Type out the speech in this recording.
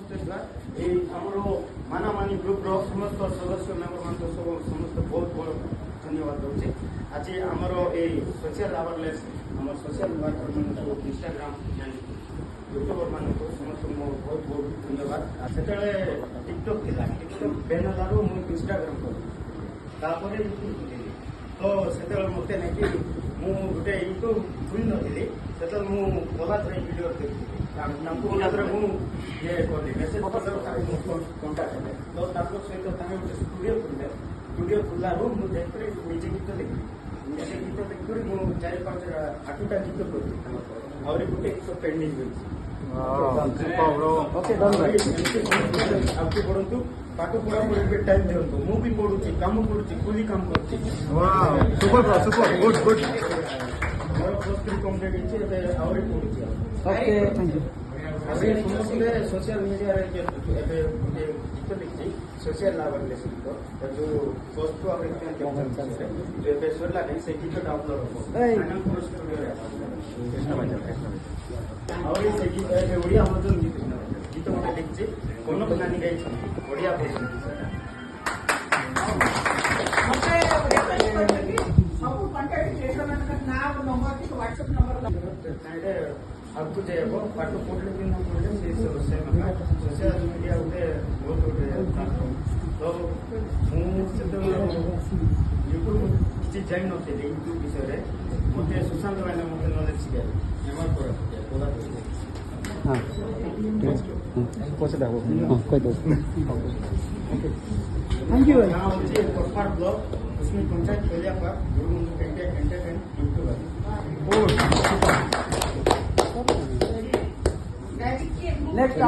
समस्त मानामानी ग्रुप समस्त सदस्य मेम्बर मान समस्त बहुत बहुत धन्यवाद दूसरी आज आमर ये सोशल अवेयरनेस आम सोशल वर्कर मान इंस्टाग्राम यूट्यूबर मान समस्त बहुत बहुत धन्यवाद से टिकटक थी टिकटक बैन हलू मुझे इंस्टाग्राम कर यूट्यूब तो से मत नहीं कि गोटे यूट्यूब खुल नी से गला थर भिडियो देखी ये कली मेसेज कंटाक्ट हेल्ले तो सहित गोटे स्टूडियो खुलू मुझे निजे गीत देखी निजे गीत देखकर मुझे 4-5 8टा गीत करी आहरी गोटे गीत पेंडिंग आगे पढ़ू पाठ पढ़ा पढ़े टाइम दिंतु मु भी पढ़ुची काम करुच्ची कूली काम कर कम्प्लीट आहरी पढ़ुची समस्ते सोशल मीडिया गोटे गीत देखी सोशल अवेयरनेस गीत जो पोस्ट जो सरला नहीं से गीत अपलोड हम आहरी से गीत ओडिया गीत गीत गोटे देखी कनक नानी गाई ओडिया भजन आगू जाए पाठ पढ़ले कि न पढ़ले से सोशल मीडिया गोटे बहुत गोटे तो मुझे यूट्यूब किसी जान नी यूट्यूब विषय मत सुशांत मैंने मत नॉलेज शिखाई थैंक यू यहाँ हूँ कोटपाड़ ब्लॉक उसमें पंचायत पेलियापा यूट्यूबर नेक्स्ट